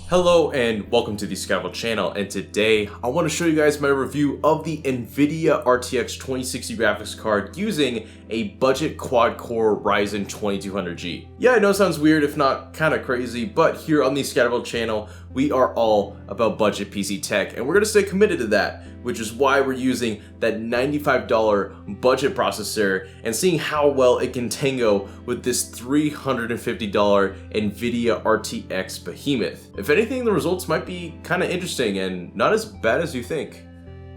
Hello and welcome to the ScatterVolt channel, and today I want to show you guys my review of the Nvidia RTX 2060 graphics card using a budget quad core Ryzen 2200G. Yeah, I know it sounds weird, if not kind of crazy, but here on the ScatterVolt channel we are all about budget PC tech, and we're going to stay committed to that, which is why we're using that $95 budget processor and seeing how well it can tango with this $350 Nvidia RTX behemoth. If anything, the results might be kind of interesting and not as bad as you think,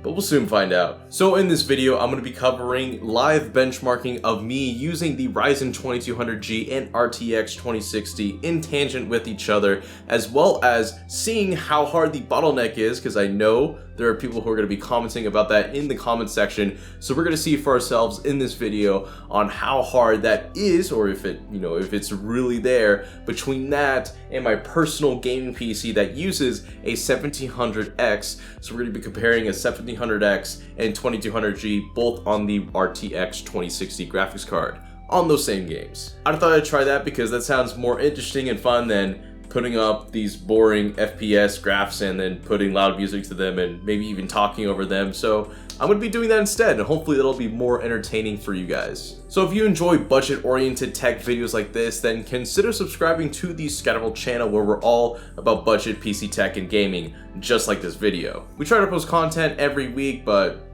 but we'll soon find out. So in this video, I'm going to be covering live benchmarking of me using the Ryzen 2200G and RTX 2060 in tangent with each other, as well as seeing how hard the bottleneck is, because I know there are people who are going to be commenting about that in the comment section. So we're going to see for ourselves in this video on how hard that is, or if it's really there, between that and my personal gaming PC that uses a 1700X. So we're going to be comparing a 1700X and 2200G, both on the RTX 2060 graphics card on those same games. I thought I'd try that because that sounds more interesting and fun than putting up these boring FPS graphs and then putting loud music to them and maybe even talking over them. So I'm going to be doing that instead, and hopefully it'll be more entertaining for you guys. So if you enjoy budget-oriented tech videos like this, then consider subscribing to the ScatterVolt channel, where we're all about budget PC tech and gaming, just like this video. We try to post content every week, but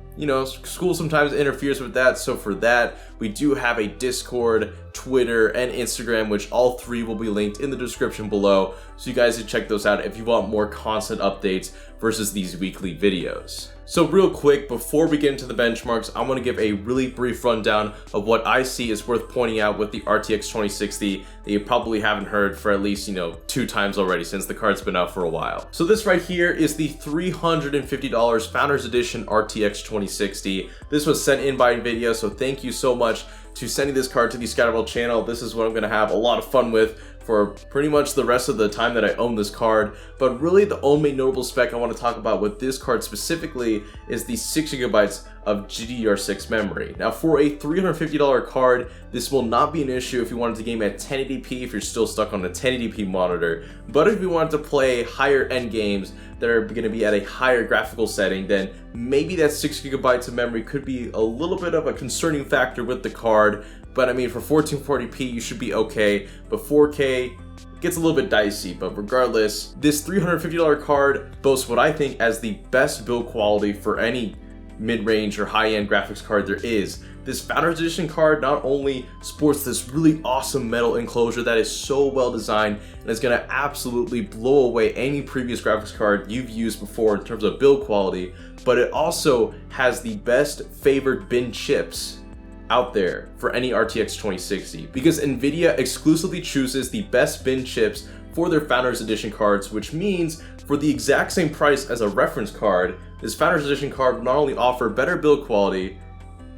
school sometimes interferes with that, so for that, we do have a Discord, Twitter, and Instagram, which all three will be linked in the description below, so you guys can check those out if you want more constant updates versus these weekly videos. So real quick, before we get into the benchmarks, I want to give a really brief rundown of what I see is worth pointing out with the RTX 2060 that you probably haven't heard for at least, 2 times already since the card's been out for a while. So this right here is the $350 Founders Edition RTX 2060. This was sent in by Nvidia, so thank you so much to sending this card to the ScatterVolt channel. This is what I'm going to have a lot of fun with for pretty much the rest of the time that I own this card. But really the only notable spec I want to talk about with this card specifically is the 6GB of GDDR6 memory. Now for a $350 card, this will not be an issue if you wanted to game at 1080p, if you're still stuck on a 1080p monitor. But if you wanted to play higher end games that are going to be at a higher graphical setting, then maybe that 6GB of memory could be a little bit of a concerning factor with the card. But I mean, for 1440p, you should be okay, but 4K gets a little bit dicey. But regardless, this $350 card boasts what I think as the best build quality for any mid-range or high-end graphics card there is. This Founders Edition card not only sports this really awesome metal enclosure that is so well designed and is going to absolutely blow away any previous graphics card you've used before in terms of build quality, but it also has the best favored bin chips out there for any RTX 2060, because Nvidia exclusively chooses the best bin chips for their Founders Edition cards, which means for the exact same price as a reference card, this Founders Edition card will not only offer better build quality,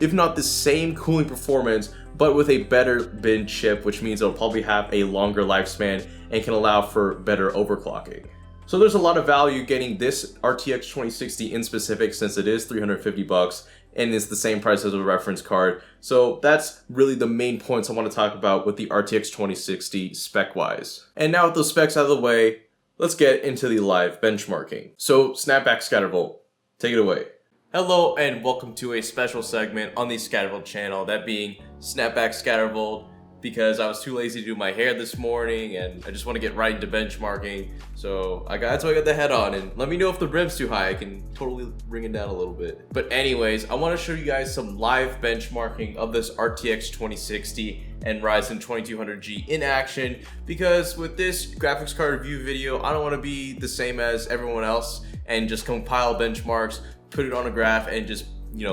if not the same cooling performance, but with a better bin chip, which means it'll probably have a longer lifespan and can allow for better overclocking. So there's a lot of value getting this RTX 2060 in specific, since it is $350 and it's the same price as a reference card. So that's really the main points I want to talk about with the RTX 2060 spec-wise. And now with those specs out of the way, let's get into the live benchmarking. So snapback ScatterVolt, take it away. Hello and welcome to a special segment on the ScatterVolt channel, that being Snapback ScatterVolt, because I was too lazy to do my hair this morning and I just want to get right into benchmarking. So that's why I got the head on, and let me know if the rim's too high. I can totally bring it down a little bit. But anyways, I want to show you guys some live benchmarking of this RTX 2060 and Ryzen 2200G in action, because with this graphics card review video, I don't want to be the same as everyone else and just compile benchmarks, put it on a graph, and just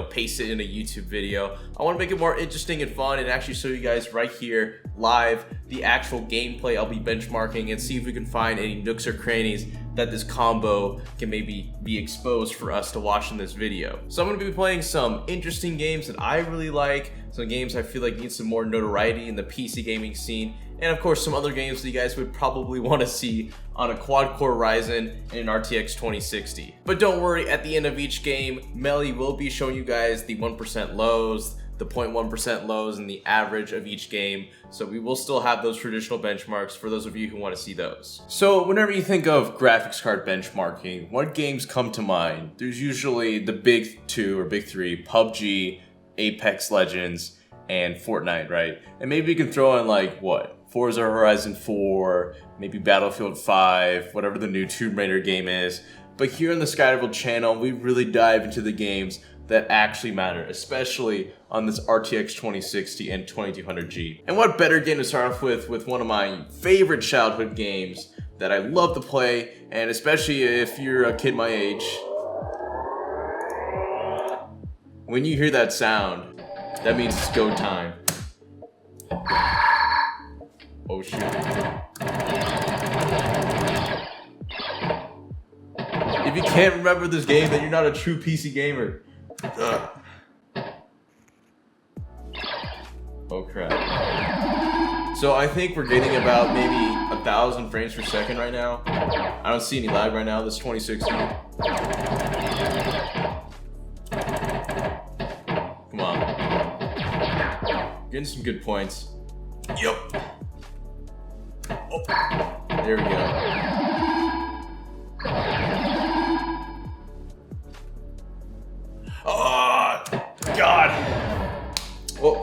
paste it in a YouTube video. I want to make it more interesting and fun and actually show you guys right here live the actual gameplay I'll be benchmarking, and see if we can find any nooks or crannies that this combo can maybe be exposed for us to watch in this video. So I'm going to be playing some interesting games that I really like, some games I feel like need some more notoriety in the PC gaming scene, and of course some other games that you guys would probably want to see on a quad core Ryzen and an RTX 2060. But don't worry, at the end of each game, Melly will be showing you guys the 1% lows, the 0.1% lows and the average of each game. So we will still have those traditional benchmarks for those of you who want to see those. So whenever you think of graphics card benchmarking, what games come to mind? There's usually the big two or big three: PUBG, Apex Legends, and Fortnite, right? And maybe you can throw in like what? Forza Horizon 4, maybe Battlefield 5, whatever the new Tomb Raider game is. But here on the ScatterVolt channel, we really dive into the games that actually matter, especially on this RTX 2060 and 2200G. And what better game to start off with one of my favorite childhood games that I love to play, and especially if you're a kid my age. When you hear that sound, that means it's go time. Oh shoot. If you can't remember this game, then you're not a true PC gamer. Ugh. Oh crap. So I think we're getting about maybe 1,000 frames per second right now. I don't see any lag right now, this 2060. Come on. Getting some good points. Yup. Oh. There we go. God. Well,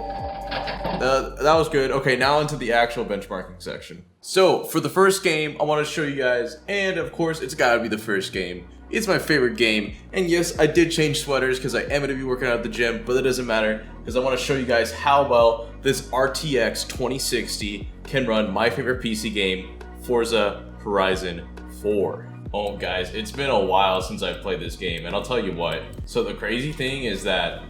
that was good. Okay, now into the actual benchmarking section. So for the first game, I want to show you guys, and of course, it's gotta be the first game. It's my favorite game, and yes, I did change sweaters because I am gonna be working out at the gym, but that doesn't matter because I want to show you guys how well this RTX 2060 can run my favorite PC game, Forza Horizon 4. Oh guys, it's been a while since I've played this game, and I'll tell you what. So the crazy thing is that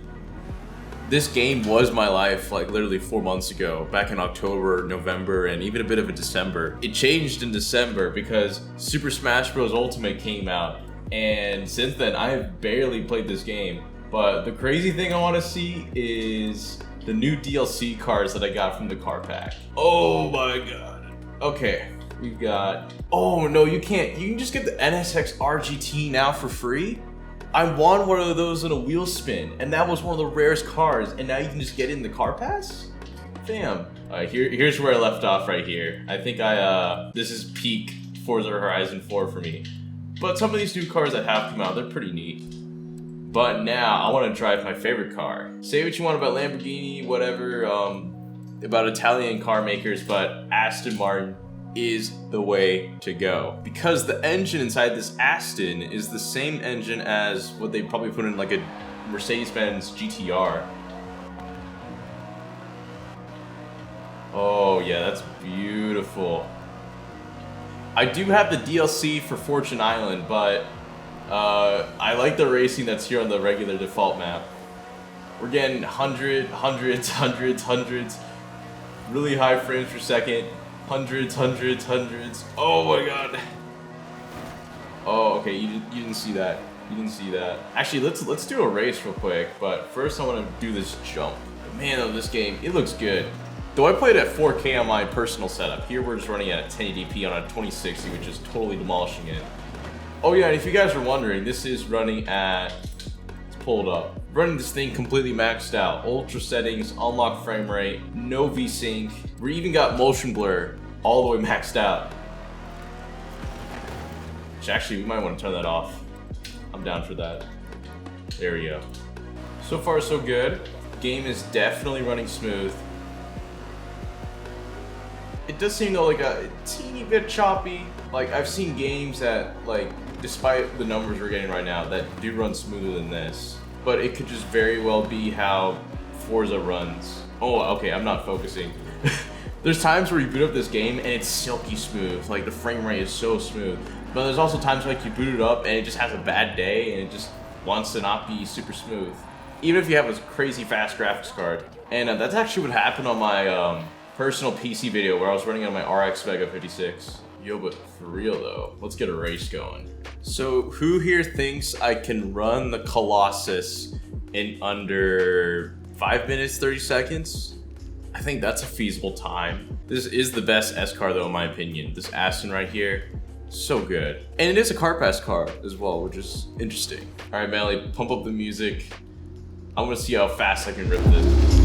this game was my life like literally 4 months ago, back in October, November, and even a bit of a December. It changed in December because Super Smash Bros. Ultimate came out, and since then I have barely played this game. But the crazy thing I want to see is the new DLC cards that I got from the car pack. Oh my god. Okay, we've got... Oh no, you can't. You can just get the NSX RGT now for free? I won one of those in a wheel spin, and that was one of the rarest cars, and now you can just get it in the car pass? Damn. Here's where I left off right here. I think this is peak Forza Horizon 4 for me. But some of these new cars that have come out, they're pretty neat. But now, I want to drive my favorite car. Say what you want about Lamborghini, whatever, about Italian car makers, but Aston Martin is the way to go, because the engine inside this Aston is the same engine as what they probably put in like a Mercedes-Benz GTR. Oh yeah, that's beautiful. I do have the DLC for Fortune Island, but I like the racing that's here on the regular default map. We're getting hundreds, really high frames per second. Hundreds. Oh my god. Oh, okay, you didn't see that. You didn't see that. Actually, let's do a race real quick, but first I want to do this jump. Man, oh, this game, it looks good. Though I played at 4K on my personal setup. Here we're just running at 1080p on a 2060, which is totally demolishing it. Oh yeah, and if you guys are wondering, this is running at... Let's pull it up. Running this thing completely maxed out. Ultra settings, unlock frame rate, no VSync. We even got motion blur all the way maxed out. Which actually, we might want to turn that off. I'm down for that. There we go. So far, so good. Game is definitely running smooth. It does seem though like a teeny bit choppy. Like I've seen games that, like, despite the numbers we're getting right now, that do run smoother than this. But it could just very well be how Forza runs. Oh, okay, I'm not focusing. There's times where you boot up this game and it's silky smooth. Like the frame rate is so smooth. But there's also times like you boot it up and it just has a bad day and it just wants to not be super smooth. Even if you have a crazy fast graphics card. And that's actually what happened on my personal PC video where I was running on my RX Vega 56. Yo, but for real though, let's get a race going. So who here thinks I can run the Colossus in under 5 minutes, 30 seconds? I think that's a feasible time. This is the best S car though, in my opinion. This Aston right here, so good. And it is a car pass car as well, which is interesting. All right, Melly, pump up the music. I want to see how fast I can rip this.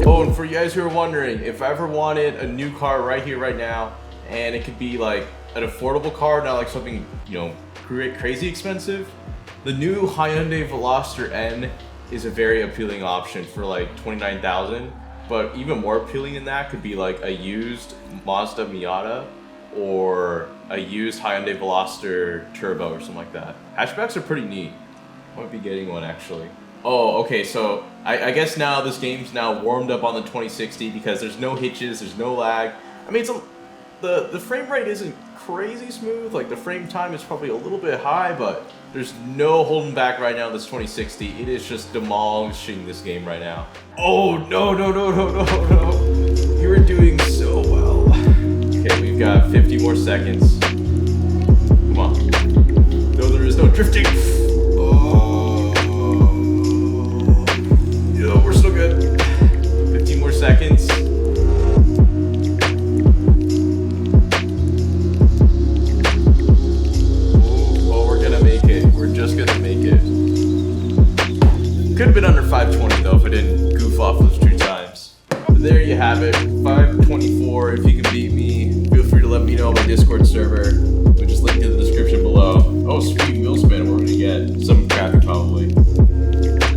Oh, and for you guys who are wondering, if I ever wanted a new car right here, right now, and it could be like an affordable car, not like something, you know, crazy expensive, the new Hyundai Veloster N is a very appealing option for like $29,000. But even more appealing than that could be like a used Mazda Miata or a used Hyundai Veloster Turbo or something like that. Hatchbacks are pretty neat. Might be getting one actually. Oh, okay, so I guess now this game's now warmed up on the 2060 because there's no hitches, there's no lag. I mean, the frame rate isn't crazy smooth, like the frame time is probably a little bit high, but there's no holding back right now this 2060. It is just demolishing this game right now. Oh, no. You were doing so well. Okay, we've got 50 more seconds. Come on. No, there is no drifting. Oh. Yo, we're still good. 15 more seconds. Just gonna make it. Could have been under 520 though if I didn't goof off those 2 times. But there you have it, 524. If you can beat me, feel free to let me know on my Discord server. We'll just link in the description below. Oh, sweet wheel spin, we're gonna get some graphic probably.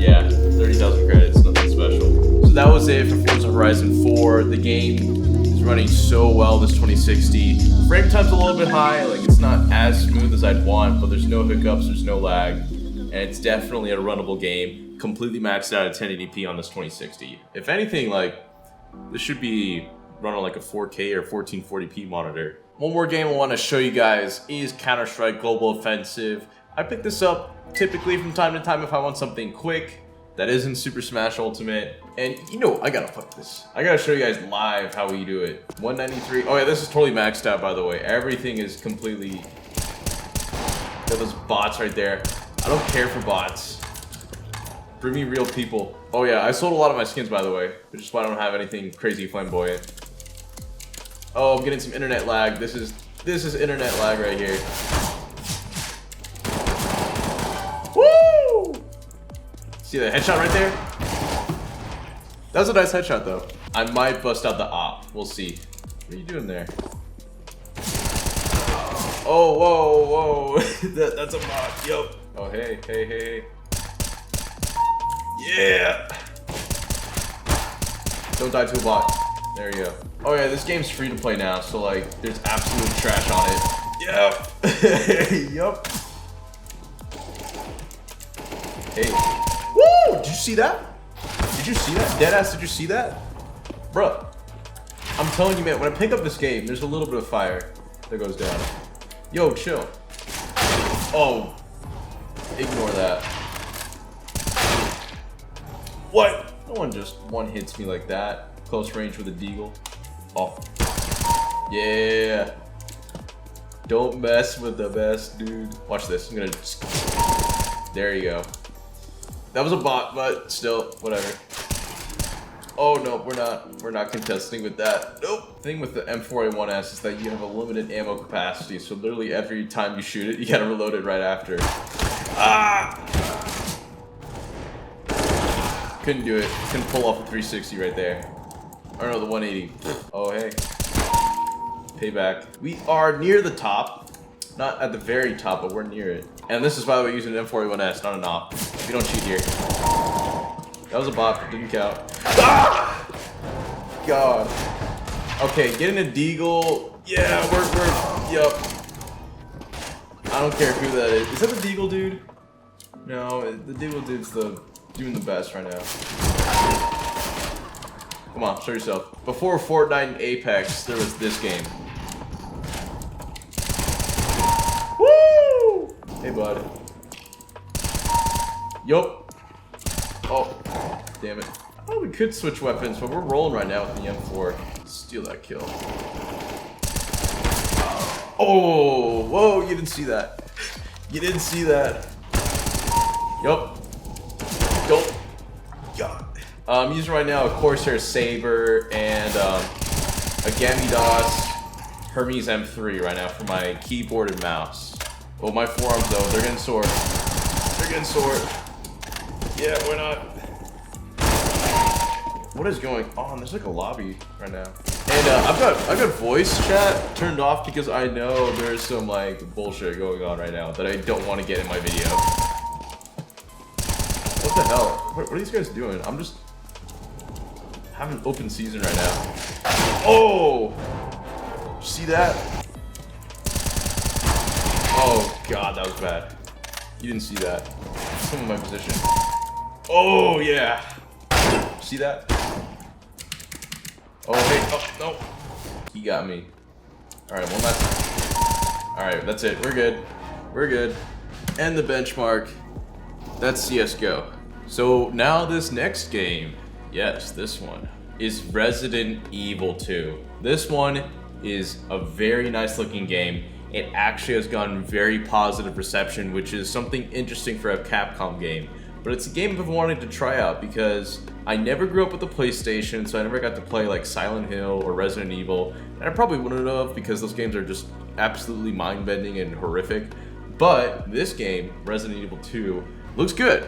Yeah, 30,000 credits, nothing special. So that was it for Forza Horizon 4. The game is running so well this 2060. Frame time's a little bit high, like it's not as smooth as I'd want, but there's no hiccups, there's no lag, and it's definitely a runnable game, completely maxed out at 1080p on this 2060. If anything, like, this should be run on like a 4K or 1440p monitor. One more game I want to show you guys is Counter-Strike Global Offensive. I pick this up typically from time to time if I want something quick that isn't Super Smash Ultimate. And you know, I gotta play this. I gotta show you guys live how we do it. 193. Oh yeah, this is totally maxed out, by the way. Everything is completely... Got those bots right there. I don't care for bots. Bring me real people. Oh yeah, I sold a lot of my skins, by the way, which is why I don't have anything crazy flamboyant. Oh, I'm getting some internet lag. This is internet lag right here. Woo! See that headshot right there? That was a nice headshot though. I might bust out the op. We'll see. What are you doing there? Oh, whoa. That's a bot. Yup. Oh, hey. Yeah. Don't die to a bot. There you go. Oh yeah, this game's free to play now, so like, there's absolute trash on it. Yep. Yup. Hey. Woo! Did you see that? Did you see that? Deadass, did you see that? Bruh. I'm telling you, man, when I pick up this game, there's a little bit of fire that goes down. Yo, chill. Oh. Ignore that. What? No one just one hits me like that. Close range with a deagle. Oh. Yeah. Don't mess with the best, dude. Watch this. I'm gonna just... There you go. That was a bot, but still, whatever. Oh no, we're not contesting with that. Nope. The thing with the M4A1S is that you have a limited ammo capacity, so literally every time you shoot it, you gotta reload it right after. Ah! Couldn't do it. Couldn't pull off a 360 right there. Or no, the 180. Oh hey. Payback. We are near the top. Not at the very top, but we're near it. And this is, by the way, using an M4A1S, not an op. We don't cheat here. That was a bot, but didn't count. Ah! God. Okay, getting a deagle. Yeah, we're yup. I don't care who that is. Is that the deagle dude? No, the deagle dude's doing the best right now. Come on, show yourself. Before Fortnite and Apex, there was this game. Woo! Hey, bud. Yup. Oh, damn it. Oh, we could switch weapons, but we're rolling right now with the M4. Steal that kill. Oh, whoa, you didn't see that. You didn't see that. Yup. Don't. God. I'm using right now a Corsair Saber and a Gamidos Hermes M3 right now for my keyboard and mouse. Oh, my forearms though, they're getting sore. They're getting sore. Yeah, why not? What is going on? There's like a lobby right now. And I've got voice chat turned off because I know there's some like bullshit going on right now that I don't want to get in my video. What the hell? What are these guys doing? I'm just having open season right now. Oh! See that? Oh god, that was bad. You didn't see that. Some of my position. Oh yeah! See that? Oh hey, oh no! He got me. Alright, one last. Alright, that's it. We're good. We're good. And the benchmark. That's CSGO. So now this next game, yes, this one, is Resident Evil 2. This one is a very nice looking game. It actually has gotten very positive reception, which is something interesting for a Capcom game. But it's a game I've been wanting to try out because I never grew up with the PlayStation, so I never got to play like Silent Hill or Resident Evil. And I probably wouldn't have because those games are just absolutely mind-bending and horrific. But this game, Resident Evil 2, looks good.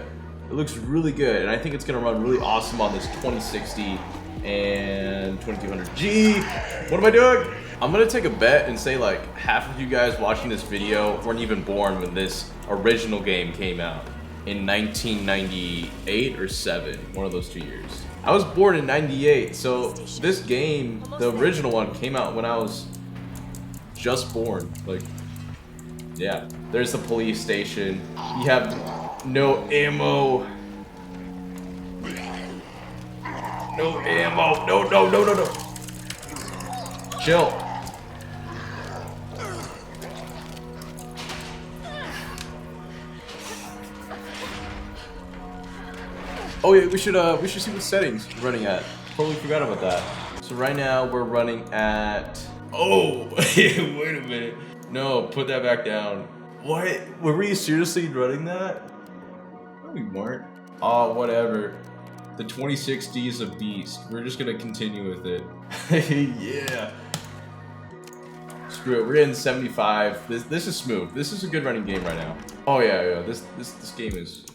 It looks really good, and I think it's gonna run really awesome on this 2060 and 2200G. What am I doing? I'm gonna take a bet and say like half of you guys watching this video weren't even born when this original game came out in 1998 or 7, one of those 2 years. I was born in 98, so this game, the original one, came out when I was just born. Like, yeah, there's the police station. You have no ammo. No ammo. No, no, no, no, no. Chill. Oh yeah, we should see what settings we're running at. Totally forgot about that. So right now we're running at. Oh, wait a minute. No, put that back down. What? Were we seriously running that? No, we weren't. Oh, whatever. The 2060 is a beast. We're just gonna continue with it. Yeah. Screw it. We're getting 75. This is smooth. This is a good running game right now. Oh yeah. This game is.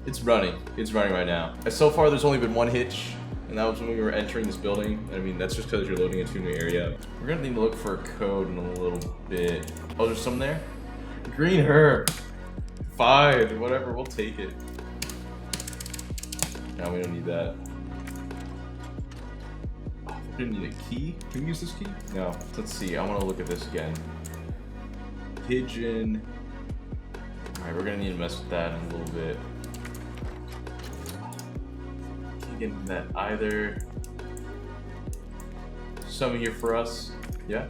It's running. It's running right now. So far, there's only been one hitch, and that was when we were entering this building. I mean, that's just because you're loading into a new area. We're gonna need to look for a code in a little bit. Oh, there's some there. Green herb. Fine. Whatever. We'll take it. No, we don't need that. Oh, we didn't need a key. Can we use this key? No. Let's see. I want to look at this again. Pigeon. Alright, we're gonna need to mess with that in a little bit. Can't get into that either. Something here for us. Yeah?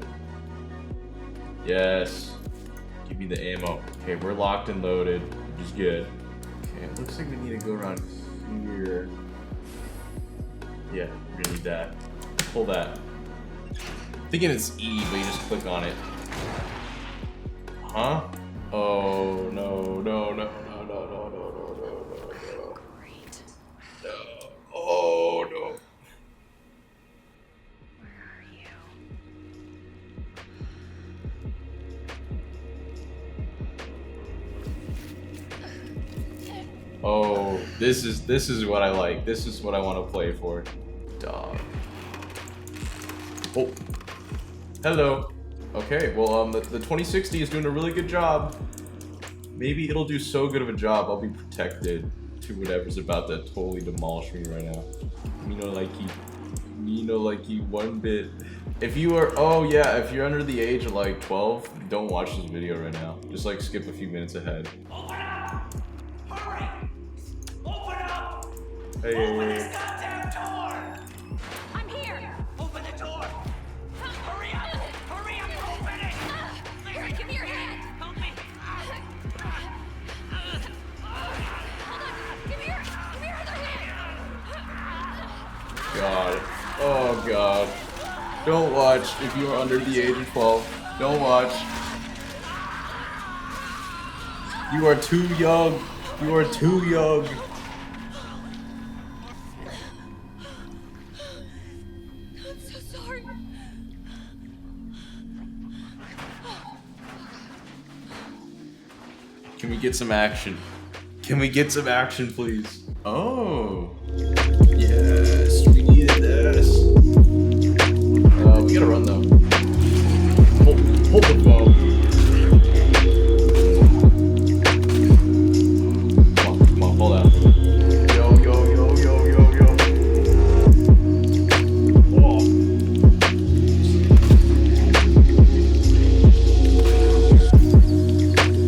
Yes. Give me the ammo. Okay, we're locked and loaded, which is good. Okay, it looks like we need to go around here. Yeah, we're gonna need that. Pull that. I'm thinking it's E, but you just click on it. Huh? Oh no, no, no, no, no, no, no, no, no, no. Great. No. Oh no. Where are you? Oh, this is what I like. This is what I want to play for. Dog. Oh. Hello. Okay, well, the 2060 is doing a really good job. Maybe it'll do so good of a job, I'll be protected to whatever's about to totally demolish me right now. Me no likey one bit. If you are, oh yeah, if you're under the age of like 12, don't watch this video right now. Just like skip a few minutes ahead. Open up! Hurry! Open up! Hey. Open this goddamn door! I'm here! Open the door! Hurry up! Hurry up! Open it! Here, give me your hand! Help me! Hold on! Give me your other hand! God. Oh god. Don't watch if you are under the age of 12. Don't watch. You are too young. You are too young. Can we get some action? Can we get some action, please? Oh. Yes, we needed this. We gotta run though. Hold the phone. Come on, hold out. Yo. Oh.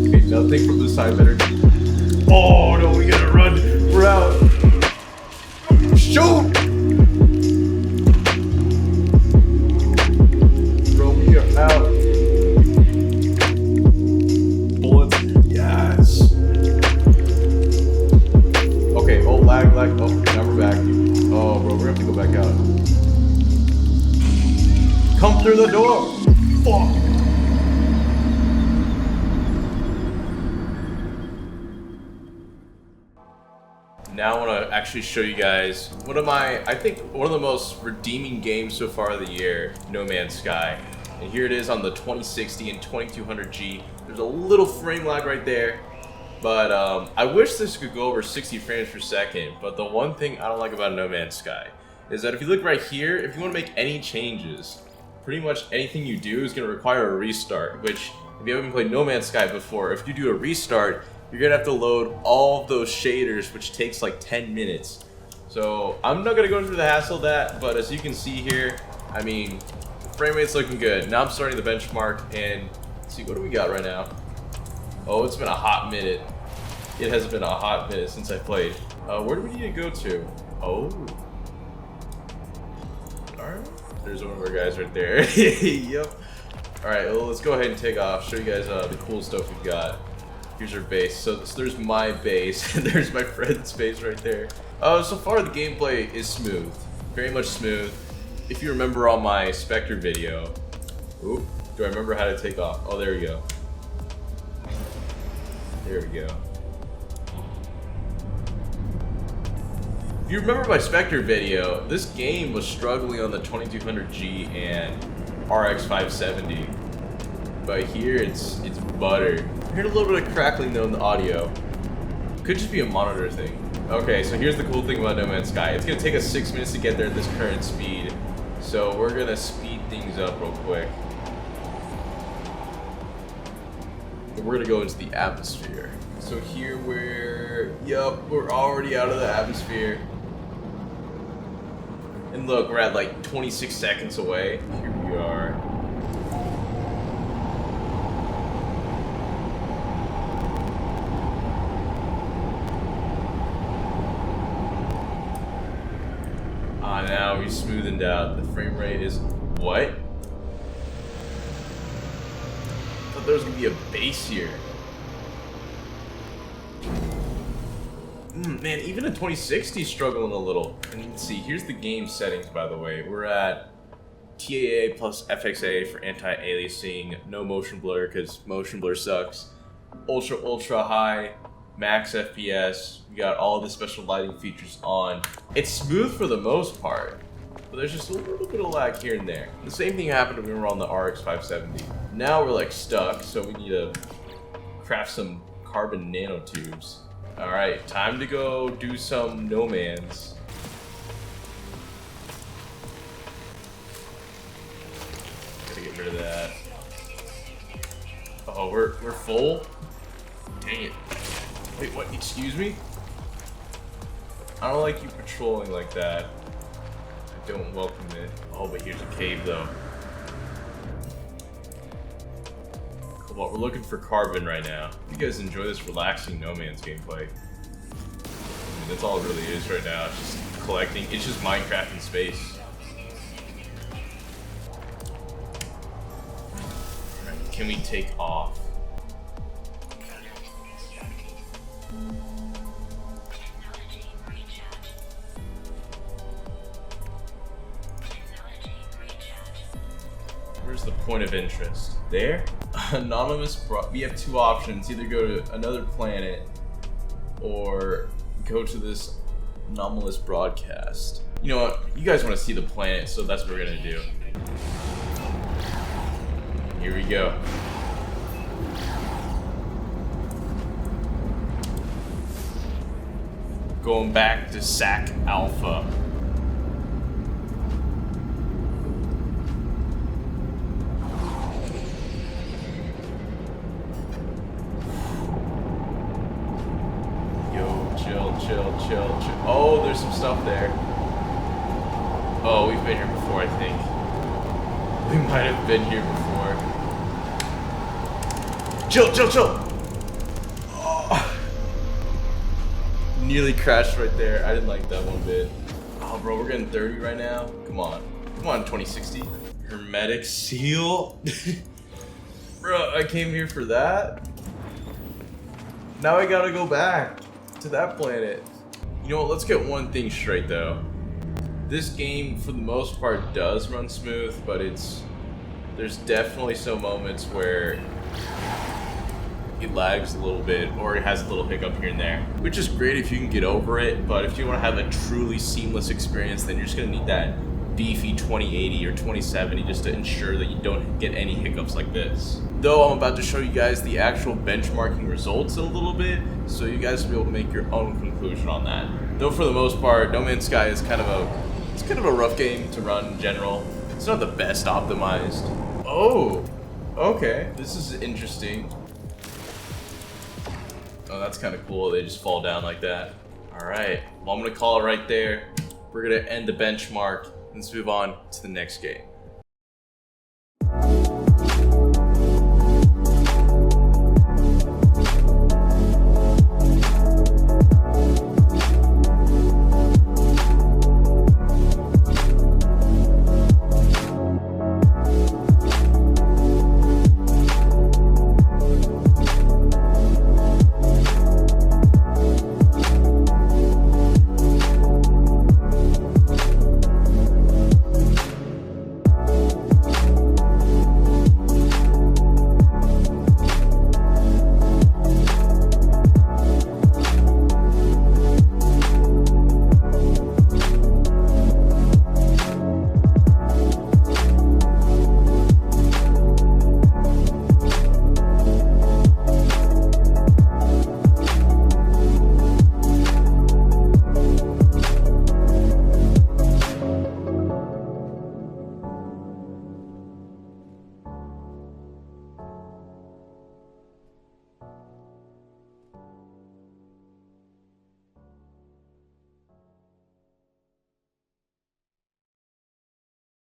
Okay, nothing from the side better. Oh no, we gotta run. We're out. Shoot! Bro, we are out. Bullets. Yes. Okay, oh, lag. Oh, now we're back. Oh, bro, we're gonna have to go back out. Come through the door. Fuck. Now I want to actually show you guys one of the most redeeming games so far of the year, No Man's Sky. And here it is on the 2060 and 2200G. There's a little frame lag right there, but I wish this could go over 60 frames per second. But the one thing I don't like about No Man's Sky is that if you look right here, if you want to make any changes, pretty much anything you do is going to require a restart, which if you haven't played No Man's Sky before, if you do a restart, you're gonna have to load all of those shaders, which takes like 10 minutes. So I'm not gonna go through the hassle of that, but as you can see here, I mean, the frame rate's looking good. Now I'm starting the benchmark, and let's see, what do we got right now? Oh, it's been a hot minute. It has been a hot minute since I played. Where do we need to go to? Oh. Alright, there's one of our guys right there. Yep. Alright, well, let's go ahead and take off, show you guys the cool stuff we've got. Here's our base. So there's my base, and there's my friend's base right there. So far the gameplay is smooth, very much smooth. If you remember on my Spectre video, do I remember how to take off? Oh, there we go. There we go. If you remember my Spectre video, this game was struggling on the 2200G and RX 570, but here it's butter. I heard a little bit of crackling though in the audio. Could just be a monitor thing. Okay, so here's the cool thing about No Man's Sky. It's gonna take us 6 minutes to get there at this current speed, so we're gonna speed things up real quick. We're gonna go into the atmosphere. So here we're already out of the atmosphere. And look, we're at like 26 seconds away. Here we are. Now we smoothened out. The frame rate is what? I thought there was gonna be a base here. Man, even a 2060 is struggling a little. And you can see, here's the game settings, by the way. We're at TAA plus FXA for anti-aliasing, no motion blur because motion blur sucks. Ultra high, max FPS. We got all the special lighting features on. It's smooth for the most part, but there's just a little bit of lag here and there. The same thing happened when we were on the RX 570. Now we're like stuck, so we need to craft some carbon nanotubes. All right, time to go do some No Man's. Gotta get rid of that. Oh, we're full? Dang it. Wait, what? Excuse me? I don't like you patrolling like that. I don't welcome it. Oh, but here's a cave, though. Come on, we're looking for carbon right now. You guys enjoy this relaxing No Man's gameplay. I mean, that's all it really is right now. It's just collecting. It's just Minecraft in space. Alright, can we take off? Where's the point of interest? There? Anonymous, we have two options. Either go to another planet or go to this anomalous broadcast. You know what? You guys want to see the planet, so that's what we're gonna do. Here we go. Going back to SAC Alpha. Chill. Oh, there's some stuff there. Oh, we've been here before, I think. We might have been here before. Chill. Oh. Nearly crashed right there. I didn't like that one bit. Oh, bro, we're getting 30 right now. Come on, 2060. Hermetic seal. Bro, I came here for that. Now I gotta go back to that planet. You know what, let's get one thing straight though. This game, for the most part, does run smooth, but there's definitely some moments where it lags a little bit, or it has a little hiccup here and there, which is great if you can get over it, but if you want to have a truly seamless experience, then you're just going to need that beefy 2080 or 2070 just to ensure that you don't get any hiccups like this. Though I'm about to show you guys the actual benchmarking results in a little bit, so you guys will be able to make your own conclusion on that. Though for the most part, No Man's Sky is kind of a rough game to run in general. It's not the best optimized. Oh, okay, this is interesting. Oh, that's kind of cool. They just fall down like that. All right, well, I'm gonna call it right there. We're gonna end the benchmark. Let's move on to the next game.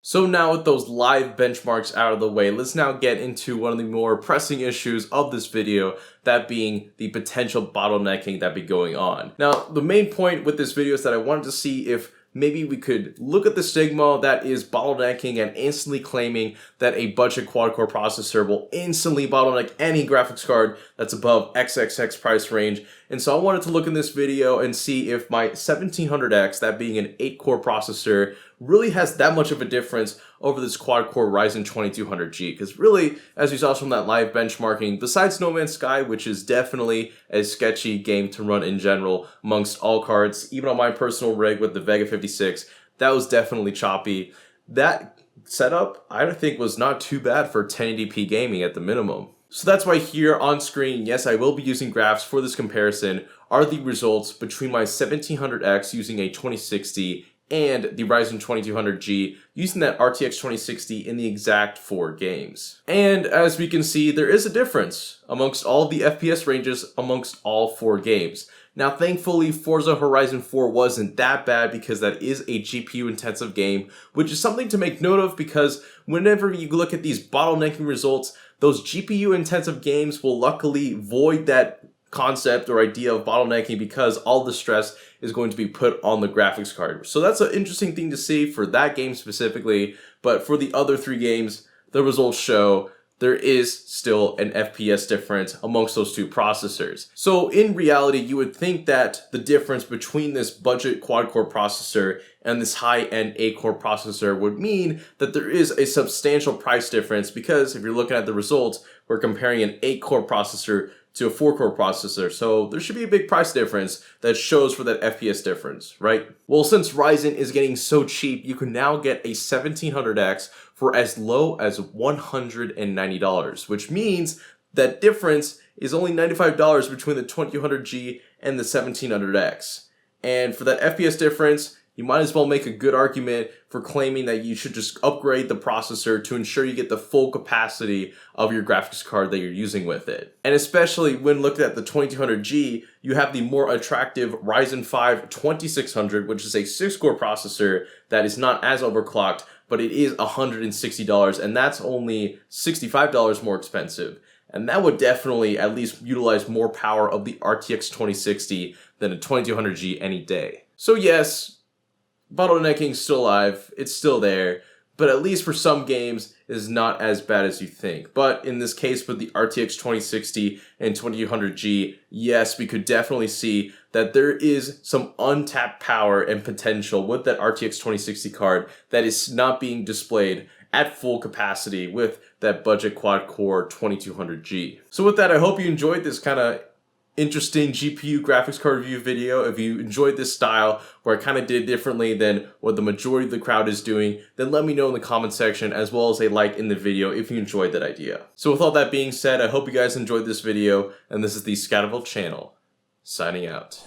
So now with those live benchmarks out of the way, let's now get into one of the more pressing issues of this video, that being the potential bottlenecking that be going on. Now, the main point with this video is that I wanted to see if maybe we could look at the stigma that is bottlenecking and instantly claiming that a budget quad-core processor will instantly bottleneck any graphics card that's above XXX price range. And so I wanted to look in this video and see if my 1700X, that being an 8-core processor, really has that much of a difference over this quad-core Ryzen 2200G. Because really, as you saw from that live benchmarking, besides No Man's Sky, which is definitely a sketchy game to run in general amongst all cards, even on my personal rig with the Vega 56, that was definitely choppy. That setup, I think, was not too bad for 1080p gaming at the minimum. So that's why here on screen, yes, I will be using graphs for this comparison, are the results between my 1700X using a 2060 and the Ryzen 2200G using that RTX 2060 in the exact 4 games. And as we can see, there is a difference amongst all the FPS ranges amongst all 4 games. Now, thankfully, Forza Horizon 4 wasn't that bad because that is a GPU intensive game, which is something to make note of because whenever you look at these bottlenecking results, those GPU intensive games will luckily void that concept or idea of bottlenecking because all the stress is going to be put on the graphics card. So that's an interesting thing to see for that game specifically, but for the other 3 games, the results show there is still an FPS difference amongst those 2 processors. So in reality, you would think that the difference between this budget quad-core processor and this high-end 8-core processor would mean that there is a substantial price difference because if you're looking at the results, we're comparing an 8-core processor to a 4-core processor, so there should be a big price difference that shows for that FPS difference, right? Well, since Ryzen is getting so cheap, you can now get a 1700X for as low as $190, which means that difference is only $95 between the 2200G and the 1700X. And for that FPS difference, you might as well make a good argument for claiming that you should just upgrade the processor to ensure you get the full capacity of your graphics card that you're using with it. And especially when looking at the 2200G, you have the more attractive Ryzen 5 2600, which is a 6-core processor that is not as overclocked, but it is $160, and that's only $65 more expensive. And that would definitely at least utilize more power of the RTX 2060 than a 2200G any day. So yes, bottlenecking's still alive, it's still there, but at least for some games is not as bad as you think. But in this case with the RTX 2060 and 2200G, yes, we could definitely see that there is some untapped power and potential with that RTX 2060 card that is not being displayed at full capacity with that budget quad core 2200G. So with that, I hope you enjoyed this kind of interesting GPU graphics card review video. If you enjoyed this style where I kind of did differently than what the majority of the crowd is doing, then let me know in the comment section, as well as a like in the video if you enjoyed that idea. So with all that being said, I hope you guys enjoyed this video, and this is the ScatterVolt channel, signing out.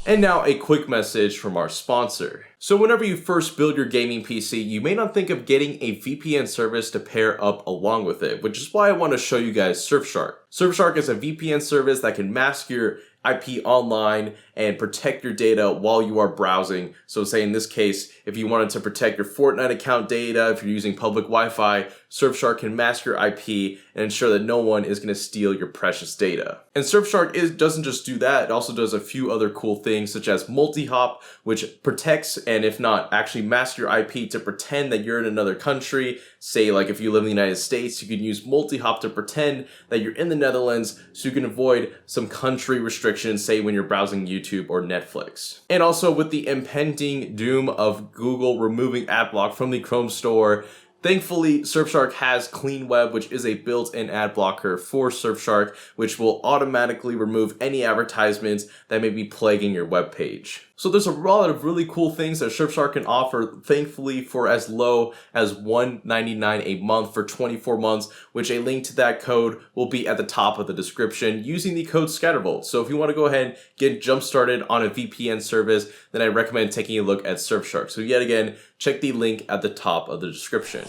And now a quick message from our sponsor. So whenever you first build your gaming PC, you may not think of getting a VPN service to pair up along with it, which is why I want to show you guys Surfshark. Surfshark is a VPN service that can mask your IP online and protect your data while you are browsing. So say in this case, if you wanted to protect your Fortnite account data, if you're using public Wi-Fi, Surfshark can mask your IP and ensure that no one is going to steal your precious data. And Surfshark doesn't just do that, it also does a few other cool things such as multi-hop, which protects and if not actually masks your IP to pretend that you're in another country. Say like if you live in the United States, you can use multi-hop to pretend that you're in the Netherlands so you can avoid some country restrictions, say when you're browsing YouTube or Netflix. And also with the impending doom of Google removing AdBlock from the Chrome store, thankfully, Surfshark has Clean Web, which is a built-in ad blocker for Surfshark, which will automatically remove any advertisements that may be plaguing your web page. So there's a lot of really cool things that Surfshark can offer, thankfully for as low as $1.99 a month for 24 months, which a link to that code will be at the top of the description using the code ScatterVolt. So if you want to go ahead and get jump started on a VPN service, then I recommend taking a look at Surfshark. So yet again, check the link at the top of the description.